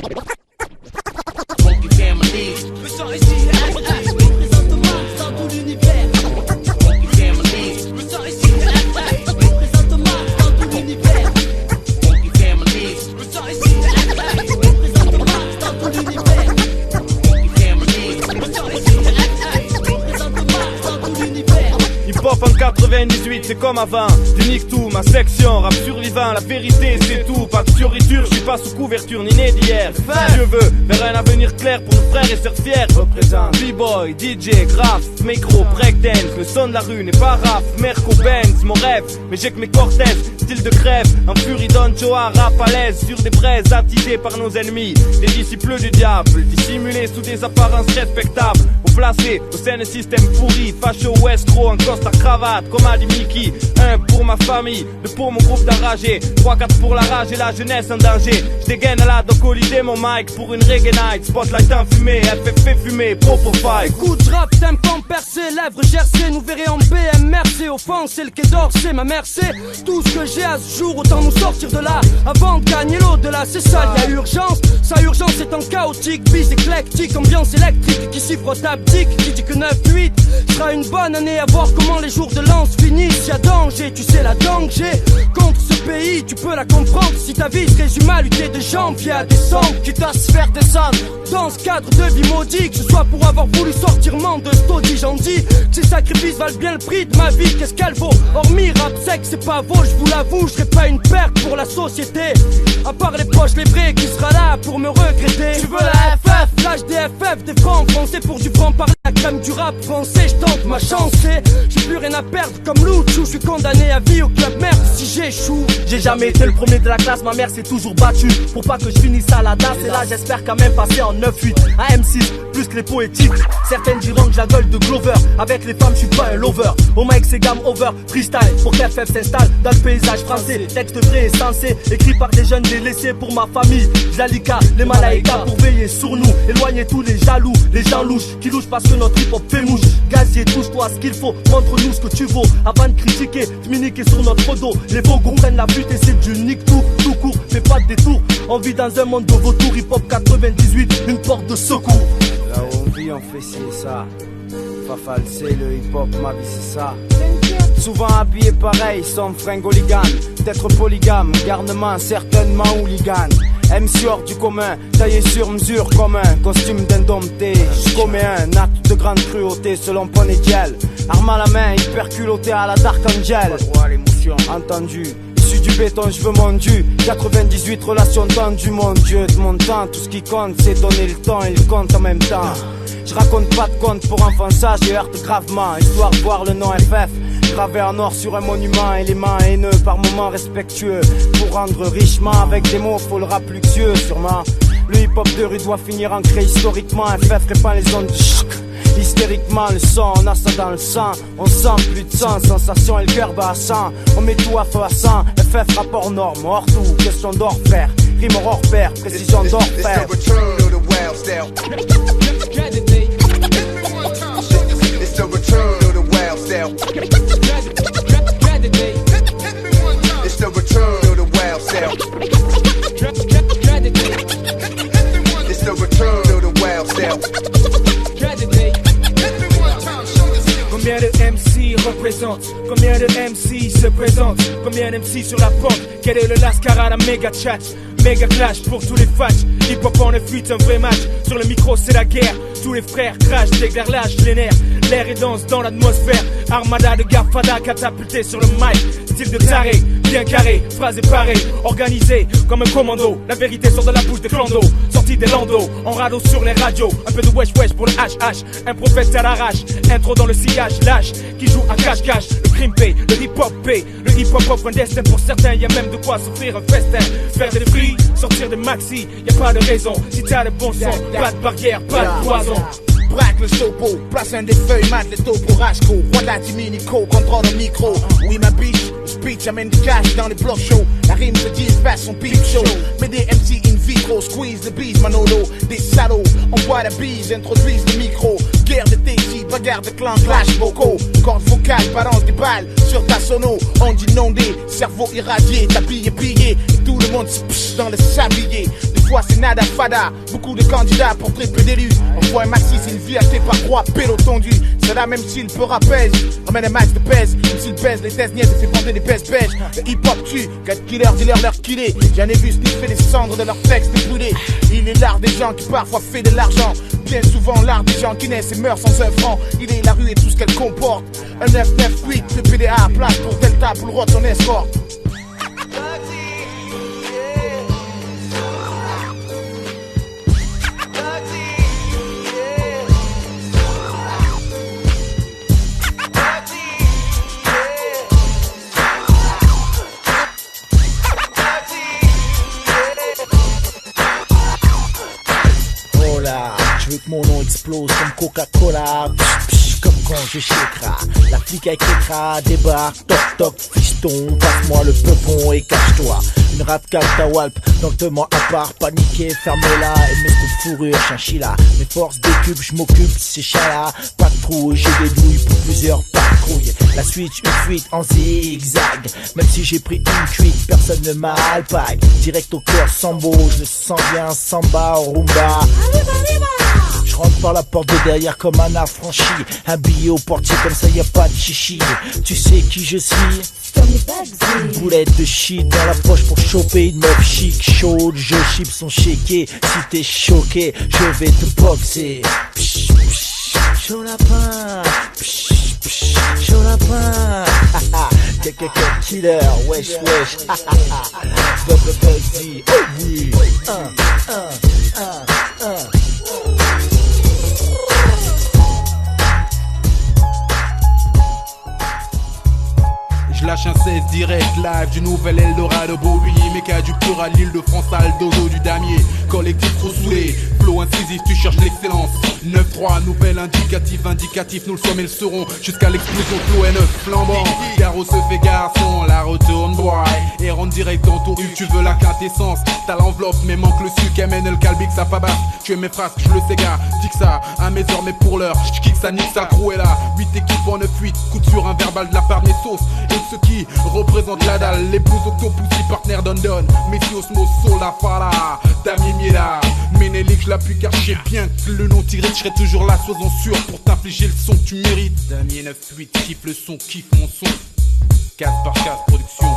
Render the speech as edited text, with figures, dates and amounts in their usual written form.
Funky Family. Je sors ici, représente le monde dans tout l'univers. Funky Family. Je sors ici, représente le monde dans tout l'univers. Funky Family. Je sors ici, représente le monde dans tout l'univers. Funky Family. Je sors ici, représente le monde dans tout l'univers. Hip-hop en 98, c'est comme avant. Tu niques tout, ma section, rap survivant. La vérité, c'est tout, pas de fioriture. Je suis pas sous couverture, ni né d'hier. Dieu veut, vers un avenir clair pour nos frères et sœurs fiers. Représente B-boy, DJ, graph, micro, breakdance. Le son de la rue n'est pas rap, Merco, Benz. Mon rêve, mais j'ai que mes Cortez. Style de crève, en furie Don Joa, rap à l'aise. Sur des braises attisées par nos ennemis. Les disciples du diable, dissimulés sous des apparences respectables. Au placé, au sein d'un système pourri. Facho ou escroc, en costard cravate, comme a dit Mickey. 1 pour ma famille, 2 pour mon groupe d'enragés, 3-4 pour la rage et la jeunesse en danger. Je dégaine à la doc holiday mon mic pour une reggae night. Spotlight enfumé, FFP fumé, propre fight. Écoute, rap, tympan percé, lèvres gercées, nous verrez en BMRC. Au fond, c'est le quai d'Orsay, ma merci. Tout ce que j'ai à ce jour, autant nous sortir de là avant de gagner l'au-delà. C'est ça, y'a urgence, sa urgence est en chaotique. Bise éclectique, ambiance électrique qui s'y frotte haptique. Qui dit que 9-8 sera une bonne année à voir comment les jours de lance finissent. Y'a danger, tu sais la danger. Contre ce pays, tu peux la comprendre si ta vie se résume à lutter de janvier à décembre. Quitte à se faire descendre dans ce cadre de vie maudit, que ce soit pour avoir voulu sortir man de Stody. J'en dis que ces sacrifices valent bien le prix de ma vie. Qu'est-ce qu'elle vaut? Hormis rap sec, c'est pas beau, je vous l'avoue, je serai pas une perte pour la société. À part les poches, les vrais, qui sera là pour me regretter? Tu veux la FF, l'âge des FF, des francs français pour du franc parler. La crème du rap français, je tente ma chance. J'ai plus rien à perdre comme Louchou. Je suis condamné à vie au club merde si j'échoue. J'ai jamais été le premier de la classe, ma mère s'est toujours battue pour pas que je finisse à la DAS. Et là j'espère quand même passer en 9-8 à M6, plus que les poétiques. Certaines diront que j'ai la gueule de Glover. Avec les femmes je suis pas un lover. Au mic c'est gamme over, freestyle pour qu'FF s'installe dans le paysage français. Texte vrai et sensé, écrit par des jeunes délaissés pour ma famille. Jalika, les malaïkas pour veiller sur nous. Éloigner tous les jaloux, les gens louches qui louchent parce que notre hip hop fait mouche. Gazier, touche-toi ce qu'il faut, montre-nous ce que tu vaux. Avant de critiquer, t'miniquer sur notre dos. Les faux goûts prennent la butte et c'est du nick tout court, fais pas de détour. On vit dans un monde de vautours, hip hop 98, une porte de secours. Là où on vit, on fait ci et ça. Fafal, c'est le hip hop, ma vie c'est ça. Souvent habillé pareil, sans fringue hooligan. Peut-être polygame, garnement, certainement hooligan. MC hors du commun, taillé sur mesure comme un costume d'indompté. J'commets un acte de grande cruauté selon Ponetiel. Arme à la main, hyper culotté à la Dark Angel. Entendu, issu du béton, je veux mon dû. 98 relations tendues, mon Dieu, de mon temps. Tout ce qui compte, c'est donner le temps et le compte en même temps. Je raconte pas de conte pour enfants sages, je heurte gravement. Histoire de voir le nom FF gravé en or sur un monument. Élément haineux, par moments respectueux. Pour rendre richement avec des mots, faut le rap luxueux sûrement. Le hip hop de rue doit finir ancré historiquement. FF répand les ondes de choc. Hystériquement le son, on a ça dans le sang. On sent plus de sang, sensation et le cœur bat à 100. On met tout à feu à 100. FF rapport norme, hors tout, question d'or faire. Rime hors pair, précision d'or faire. It's the return of the wild style. It's the return of the wild style. It's the return of the wild style. Combien de MC représentent? Combien de MC se présentent? Combien d'MC sur la pente? Quel est le Lascar à méga chat? Méga clash pour tous les fâches. Hip hop en 9-8, un vrai match. Sur le micro c'est la guerre. Tous les frères crachent, t'éclairent, lâche les nerfs. L'air est dense dans l'atmosphère. Armada de Gafada catapulté sur le mic. Style de taré, bien carré, phrase parée. Organisé comme un commando. La vérité sort de la bouche des clandos. Sortie des landos, en radeau sur les radios. Un peu de wesh wesh pour le HH. Un prophète à l'arrache. Intro dans le sillage lâche. Qui joue à cache-cache. Le crime paye, le hip hop paye. Le hip hop offre un destin pour certains. Y'a même de quoi s'offrir un festin. Faire des prix, sortir de maxi. Y'a pas de raison. Si t'as le bon son, pas de barrière, pas de poison. Braque le sopo, place un des feuilles, mat les taux pour Rashko. Rwanda Timinico, contrôle le micro. Oui ma biche, speech amène du cash dans les blocs chauds. La rime se dit façon peep show. Mais des MC in vitro, squeeze the bees, Manolo. Des salauds, envoie la bise, introduisent le micro. Guerre de Téchi, bagarre de clan, clash vocaux. cordes vocales, balance des balles sur ta sono. On dit inondé, cerveau irradié, t'habillé, pillé, et tout le monde se pche dans le sablier. Des fois c'est nada fada, beaucoup de candidats pour très peu d'élus. On voit un maxi, c'est une vie achetée par roi, pélo tendu. C'est là même s'il peut rappel, ramène un max de pèse. Même s'il pèse, les tests niaises, fait bander des pèses belges. Le hip hop tue, 4 killers, dealers leur killer. J'en ai vu sniffer les cendres de leurs textes brûlés. Il est l'art des gens qui parfois fait de l'argent. Bien souvent l'art des gens qui naissent et meurent sans un franc. Il est la rue et tout ce qu'elle comporte. Un 998, le PDA, place pour Delta, pour le rot, on escorte. Je veux que mon nom explose comme Coca-Cola. Comme quand je shakera. La flic avec l'écran débarque. Toc toc fiston, passe-moi le peupon et cache-toi. Une rate ta walp, lentement à part. Paniqué, ferme-la et mets de fourrure chinchilla. Mes forces décupent, je m'occupe de ces chats-là. Pas de trou, j'ai des douilles pour plusieurs patrouilles. La switch, une fuite en zigzag. Même si j'ai pris une cuite, personne ne m'a alpague. Direct au cœur, sambo, je le sens bien, samba, rumba. Je rentre par la porte de derrière comme un affranchi. Un billet au portier comme ça y a pas de chichi. Tu sais qui je suis? Une boulette de shit dans la poche pour choper une meuf chic chaude. Je chip son chéquier. Si t'es choqué, je vais te boxer. Psh, psh, chaud lapin. Psh, psh, chaud lapin. Quelqu'un killer, wesh wesh. Bugsy, oh oui. Je lâche un 16 direct live du nouvel Eldorado Bobby. Méca du pur à l'île de France, sale dodo du damier. Collectif trop saoulé, flow incisif, tu cherches l'excellence. 9-3, nouvel indicatif, nous le sommes et le serons. Jusqu'à l'explosion, flow N9 flambant. Garo se fait garçon, la retourne boy. Et rentre direct dans ton U, tu veux la quintessence. T'as l'enveloppe, mais manque le sucre, amène le calbic, ça pas basse. Tu es mes phrases, je le sais gars, dis que ça à mes heures, mais pour l'heure, je kick ça, nique ça, crew est là. 8 équipes en 9-8, coup de sur un verbal de la part des sauces. Et ceux qui représentent la dalle, les blues octopussy, partenaires Dondon. Messi Osmo, Sola, Fala, Damien Miela. Ménélique, je l'appuie car je sais bien que le nom tiré, je serai toujours là, sois-en sûr pour t'infliger le son que tu mérites. Damien 9-8, kiffe le son, kiffe mon son. Case par case, production.